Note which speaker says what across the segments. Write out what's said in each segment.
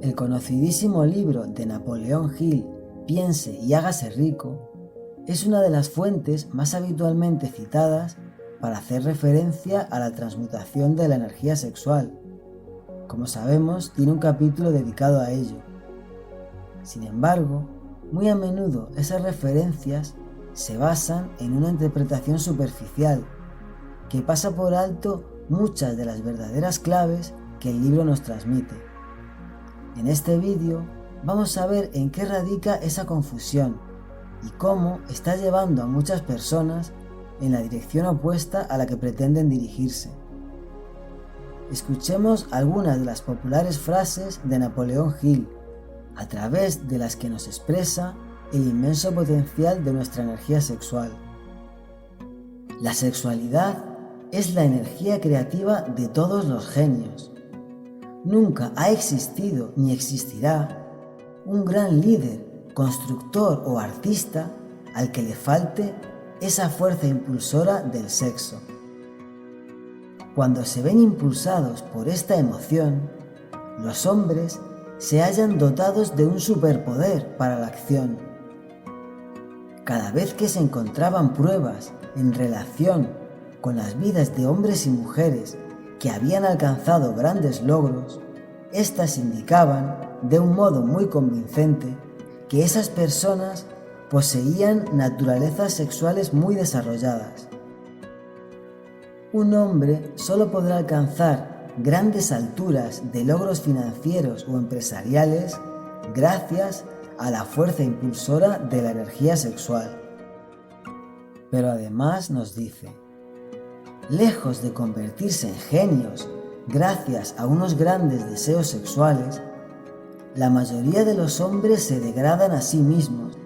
Speaker 1: El conocidísimo libro de Napoleón Hill, Piense y hágase rico, es una de las fuentes más habitualmente citadas para hacer referencia a la transmutación de la energía sexual. Como sabemos, tiene un capítulo dedicado a ello. Sin embargo, muy a menudo esas referencias se basan en una interpretación superficial que pasa por alto muchas de las verdaderas claves que el libro nos transmite. En este vídeo vamos a ver en qué radica esa confusión y cómo está llevando a muchas personas en la dirección opuesta a la que pretenden dirigirse. Escuchemos algunas de las populares frases de Napoleón Hill, a través de las que nos expresa el inmenso potencial de nuestra energía sexual. La sexualidad es la energía creativa de todos los genios. Nunca ha existido ni existirá un gran líder, constructor o artista al que le falte esa fuerza impulsora del sexo. Cuando se ven impulsados por esta emoción, los hombres se hallan dotados de un superpoder para la acción. Cada vez que se encontraban pruebas en relación con las vidas de hombres y mujeres que habían alcanzado grandes logros, éstas indicaban de un modo muy convincente que esas personas poseían naturalezas sexuales muy desarrolladas. Un hombre solo podrá alcanzar grandes alturas de logros financieros o empresariales gracias a la fuerza impulsora de la energía sexual. Pero además nos dice: lejos de convertirse en genios gracias a unos grandes deseos sexuales, la mayoría de los hombres se degradan a sí mismos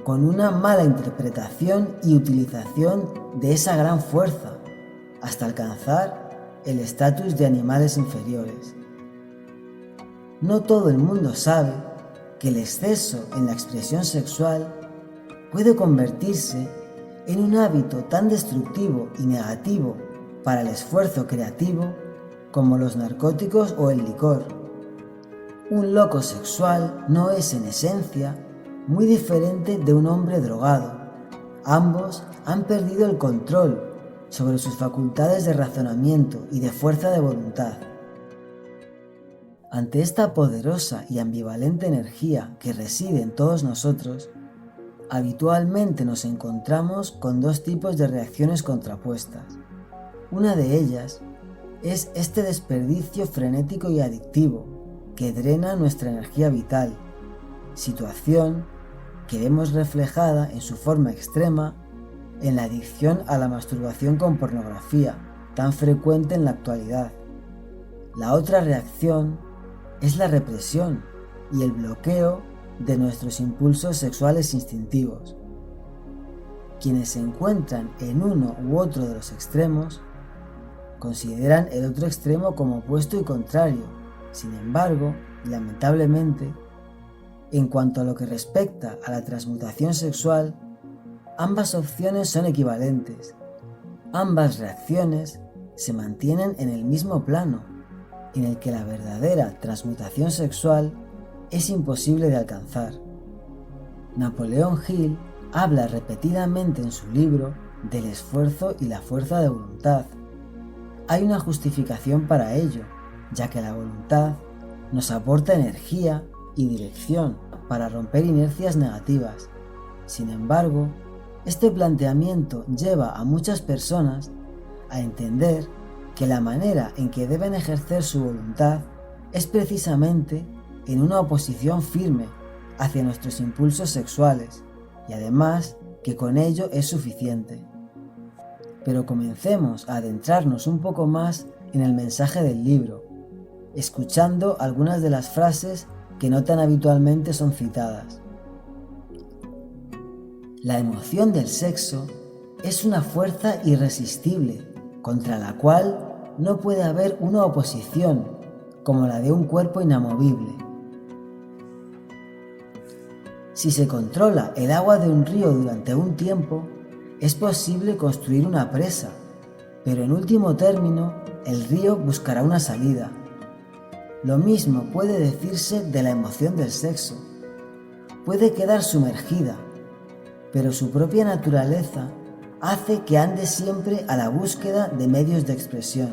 Speaker 1: con una mala interpretación y utilización de esa gran fuerza hasta alcanzar el estatus de animales inferiores. No todo el mundo sabe que el exceso en la expresión sexual puede convertirse en un hábito tan destructivo y negativo para el esfuerzo creativo como los narcóticos o el licor. Un loco sexual no es en esencia muy diferente de un hombre drogado. Ambos han perdido el control sobre sus facultades de razonamiento y de fuerza de voluntad. Ante esta poderosa y ambivalente energía que reside en todos nosotros, habitualmente nos encontramos con dos tipos de reacciones contrapuestas. Una de ellas es este desperdicio frenético y adictivo que drena nuestra energía vital, situación que vemos reflejada en su forma extrema en la adicción a la masturbación con pornografía, tan frecuente en la actualidad. La otra reacción es la represión y el bloqueo de nuestros impulsos sexuales instintivos. Quienes se encuentran en uno u otro de los extremos consideran el otro extremo como opuesto y contrario. Sin embargo, lamentablemente, en cuanto a lo que respecta a la transmutación sexual, ambas opciones son equivalentes. Ambas reacciones se mantienen en el mismo plano, en el que la verdadera transmutación sexual es imposible de alcanzar. Napoleón Hill habla repetidamente en su libro del esfuerzo y la fuerza de voluntad. Hay una justificación para ello, ya que la voluntad nos aporta energía y dirección para romper inercias negativas. Sin embargo, este planteamiento lleva a muchas personas a entender que la manera en que deben ejercer su voluntad es precisamente en una oposición firme hacia nuestros impulsos sexuales, y además que con ello es suficiente. Pero comencemos a adentrarnos un poco más en el mensaje del libro, escuchando algunas de las frases que no tan habitualmente son citadas. La emoción del sexo es una fuerza irresistible contra la cual no puede haber una oposición como la de un cuerpo inamovible. Si se controla el agua de un río durante un tiempo, es posible construir una presa, pero en último término, el río buscará una salida. Lo mismo puede decirse de la emoción del sexo. Puede quedar sumergida, pero su propia naturaleza hace que ande siempre a la búsqueda de medios de expresión.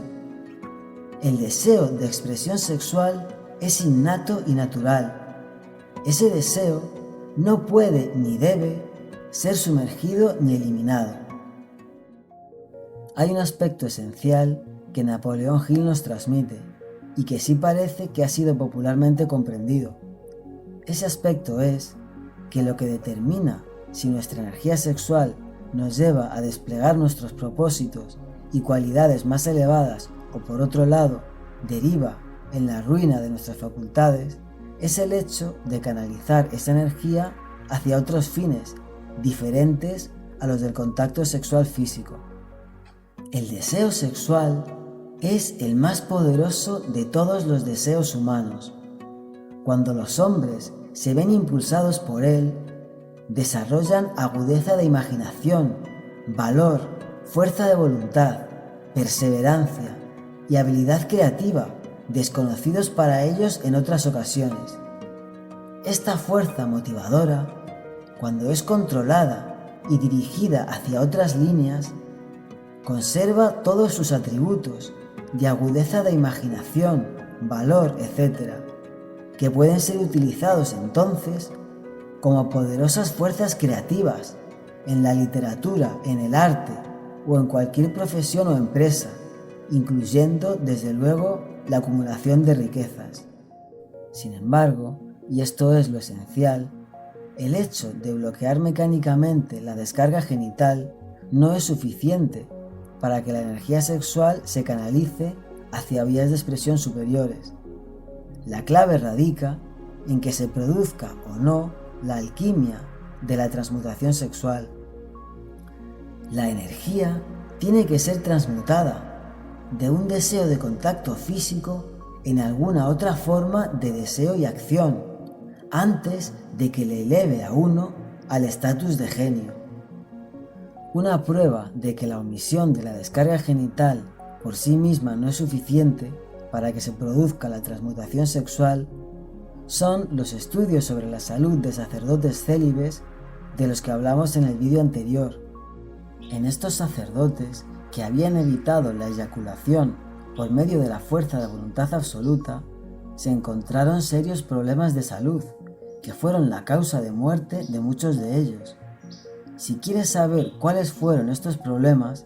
Speaker 1: El deseo de expresión sexual es innato y natural. Ese deseo no puede ni debe ser sumergido ni eliminado. Hay un aspecto esencial que Napoleón Hill nos transmite y que sí parece que ha sido popularmente comprendido. Ese aspecto es que lo que determina si nuestra energía sexual nos lleva a desplegar nuestros propósitos y cualidades más elevadas o por otro lado deriva en la ruina de nuestras facultades es el hecho de canalizar esa energía hacia otros fines diferentes a los del contacto sexual físico. El deseo sexual es el más poderoso de todos los deseos humanos. Cuando los hombres se ven impulsados por él, desarrollan agudeza de imaginación, valor, fuerza de voluntad, perseverancia y habilidad creativa, desconocidos para ellos en otras ocasiones. Esta fuerza motivadora, cuando es controlada y dirigida hacia otras líneas, conserva todos sus atributos de agudeza de imaginación, valor, etc., que pueden ser utilizados entonces como poderosas fuerzas creativas en la literatura, en el arte o en cualquier profesión o empresa, incluyendo desde luego la acumulación de riquezas. Sin embargo, y esto es lo esencial, el hecho de bloquear mecánicamente la descarga genital no es suficiente para que la energía sexual se canalice hacia vías de expresión superiores. La clave radica en que se produzca o no la alquimia de la transmutación sexual. La energía tiene que ser transmutada de un deseo de contacto físico en alguna otra forma de deseo y acción, antes de que le eleve a uno al estatus de genio. Una prueba de que la omisión de la descarga genital por sí misma no es suficiente para que se produzca la transmutación sexual son los estudios sobre la salud de sacerdotes célibes de los que hablamos en el vídeo anterior. En estos sacerdotes que habían evitado la eyaculación por medio de la fuerza de voluntad absoluta, se encontraron serios problemas de salud que fueron la causa de muerte de muchos de ellos. Si quieres saber cuáles fueron estos problemas,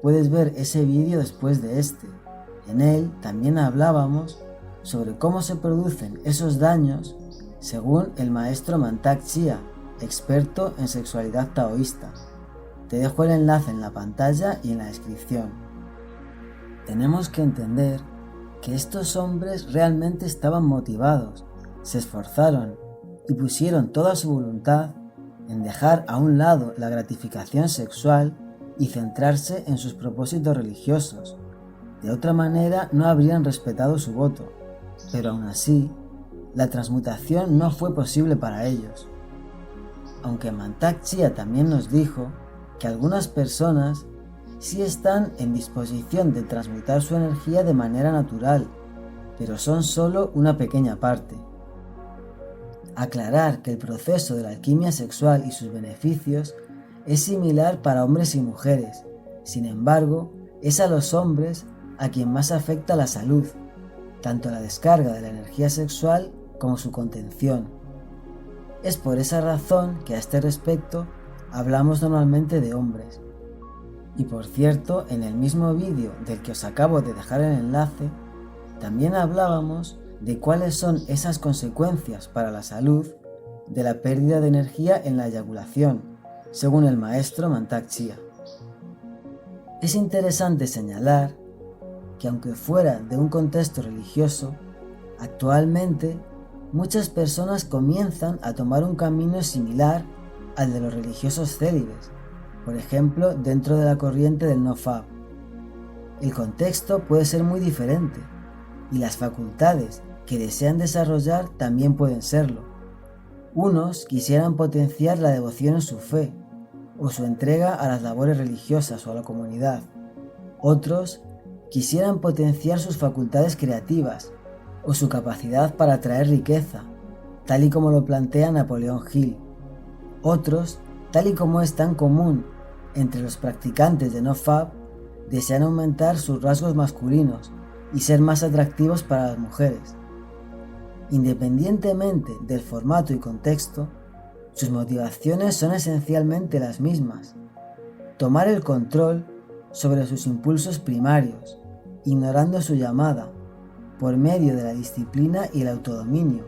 Speaker 1: puedes ver ese vídeo después de este. En él también hablábamos sobre cómo se producen esos daños según el maestro Mantak Chia, experto en sexualidad taoísta. Te dejo el enlace en la pantalla y en la descripción. Tenemos que entender que estos hombres realmente estaban motivados, se esforzaron y pusieron toda su voluntad en dejar a un lado la gratificación sexual y centrarse en sus propósitos religiosos. De otra manera no habrían respetado su voto, pero aún así, la transmutación no fue posible para ellos. Aunque Mantak Chia también nos dijo que algunas personas sí están en disposición de transmutar su energía de manera natural, pero son solo una pequeña parte. Aclarar que el proceso de la alquimia sexual y sus beneficios es similar para hombres y mujeres, sin embargo, es a los hombres a quien más afecta la salud, tanto la descarga de la energía sexual como su contención. Es por esa razón que a este respecto hablamos normalmente de hombres. Y por cierto, en el mismo vídeo del que os acabo de dejar el enlace, también hablábamos de cuáles son esas consecuencias para la salud de la pérdida de energía en la eyaculación, según el maestro Mantak Chia. Es interesante señalar que aunque fuera de un contexto religioso, actualmente muchas personas comienzan a tomar un camino similar al de los religiosos célibes, por ejemplo dentro de la corriente del no-fab. El contexto puede ser muy diferente y las facultades que desean desarrollar también pueden serlo. Unos quisieran potenciar la devoción en su fe o su entrega a las labores religiosas o a la comunidad. Otros quisieran potenciar sus facultades creativas, o su capacidad para atraer riqueza, tal y como lo plantea Napoleón Hill. Otros, tal y como es tan común entre los practicantes de NoFap, desean aumentar sus rasgos masculinos y ser más atractivos para las mujeres. Independientemente del formato y contexto, sus motivaciones son esencialmente las mismas: tomar el control sobre sus impulsos primarios, ignorando su llamada, por medio de la disciplina y el autodominio,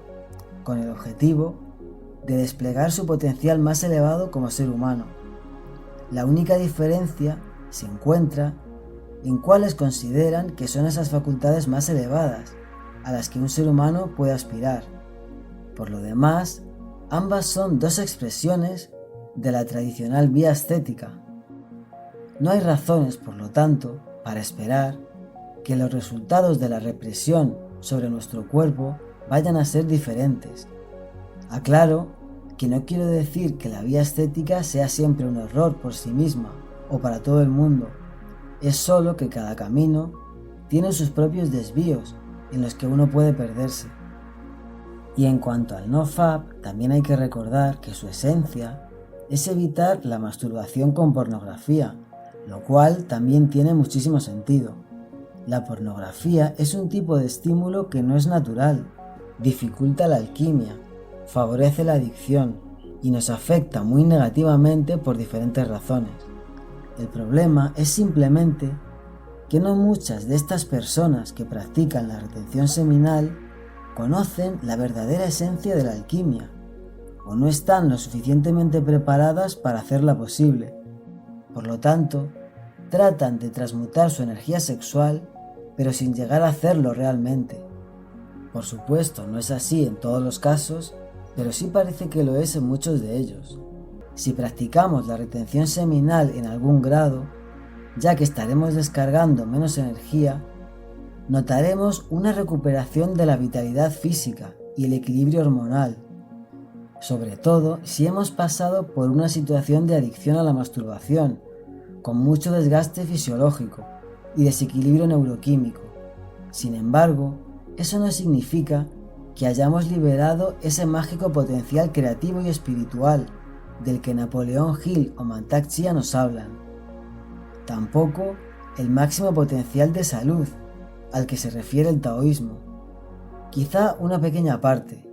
Speaker 1: con el objetivo de desplegar su potencial más elevado como ser humano. La única diferencia se encuentra en cuáles consideran que son esas facultades más elevadas a las que un ser humano puede aspirar. Por lo demás, ambas son dos expresiones de la tradicional vía ascética. No hay razones, por lo tanto, para esperar que los resultados de la represión sobre nuestro cuerpo vayan a ser diferentes. Aclaro que no quiero decir que la vía ascética sea siempre un error por sí misma o para todo el mundo. Es solo que cada camino tiene sus propios desvíos en los que uno puede perderse. Y en cuanto al NoFap, también hay que recordar que su esencia es evitar la masturbación con pornografía, lo cual también tiene muchísimo sentido. La pornografía es un tipo de estímulo que no es natural, dificulta la alquimia, favorece la adicción y nos afecta muy negativamente por diferentes razones. El problema es simplemente que no muchas de estas personas que practican la retención seminal conocen la verdadera esencia de la alquimia, o no están lo suficientemente preparadas para hacerla posible. Por lo tanto, tratan de transmutar su energía sexual, pero sin llegar a hacerlo realmente. Por supuesto, no es así en todos los casos, pero sí parece que lo es en muchos de ellos. Si practicamos la retención seminal en algún grado, ya que estaremos descargando menos energía, notaremos una recuperación de la vitalidad física y el equilibrio hormonal, sobre todo si hemos pasado por una situación de adicción a la masturbación, con mucho desgaste fisiológico y desequilibrio neuroquímico. Sin embargo, eso no significa que hayamos liberado ese mágico potencial creativo y espiritual del que Napoleón Hill o Mantak Chia nos hablan. Tampoco el máximo potencial de salud al que se refiere el taoísmo. Quizá una pequeña parte.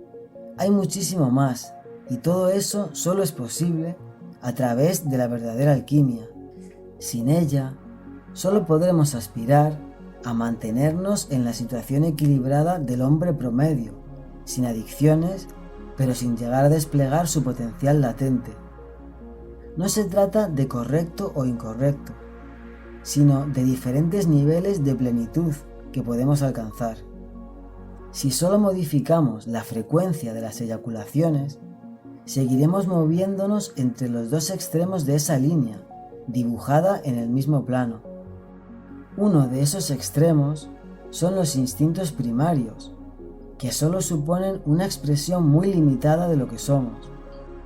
Speaker 1: Hay muchísimo más, y todo eso solo es posible a través de la verdadera alquimia. Sin ella, solo podremos aspirar a mantenernos en la situación equilibrada del hombre promedio, sin adicciones, pero sin llegar a desplegar su potencial latente. No se trata de correcto o incorrecto, sino de diferentes niveles de plenitud que podemos alcanzar. Si solo modificamos la frecuencia de las eyaculaciones, seguiremos moviéndonos entre los dos extremos de esa línea, dibujada en el mismo plano. Uno de esos extremos son los instintos primarios, que solo suponen una expresión muy limitada de lo que somos.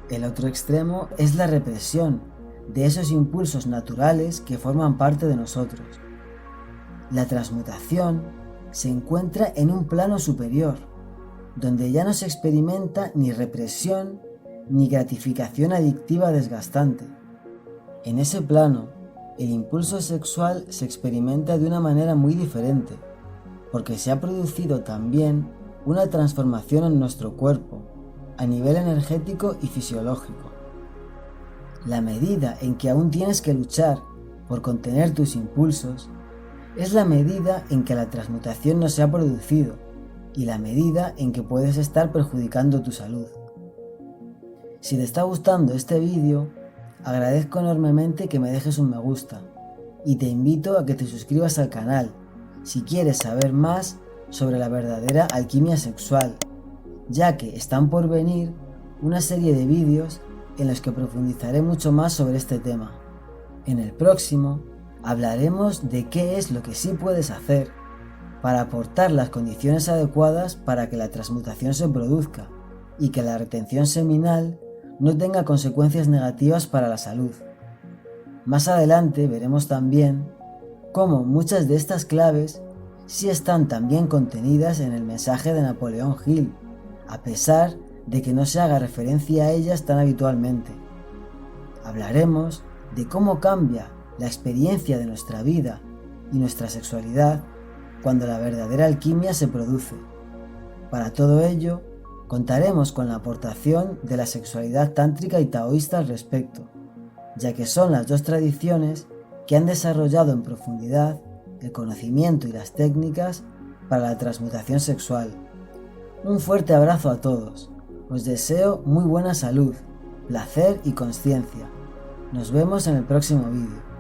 Speaker 1: El otro extremo es la represión de esos impulsos naturales que forman parte de nosotros. La transmutación se encuentra en un plano superior, donde ya no se experimenta ni represión ni gratificación adictiva desgastante. En ese plano, el impulso sexual se experimenta de una manera muy diferente, porque se ha producido también una transformación en nuestro cuerpo, a nivel energético y fisiológico. La medida en que aún tienes que luchar por contener tus impulsos es la medida en que la transmutación no se ha producido y la medida en que puedes estar perjudicando tu salud. Si te está gustando este vídeo, agradezco enormemente que me dejes un me gusta y te invito a que te suscribas al canal si quieres saber más sobre la verdadera alquimia sexual, ya que están por venir una serie de vídeos en los que profundizaré mucho más sobre este tema. En el próximo hablaremos de qué es lo que sí puedes hacer para aportar las condiciones adecuadas para que la transmutación se produzca y que la retención seminal no tenga consecuencias negativas para la salud. Más adelante veremos también cómo muchas de estas claves sí están también contenidas en el mensaje de Napoleón Hill, a pesar de que no se haga referencia a ellas tan habitualmente. Hablaremos de cómo cambia la experiencia de nuestra vida y nuestra sexualidad cuando la verdadera alquimia se produce. Para todo ello, contaremos con la aportación de la sexualidad tántrica y taoísta al respecto, ya que son las dos tradiciones que han desarrollado en profundidad el conocimiento y las técnicas para la transmutación sexual. Un fuerte abrazo a todos. Os deseo muy buena salud, placer y consciencia. Nos vemos en el próximo vídeo.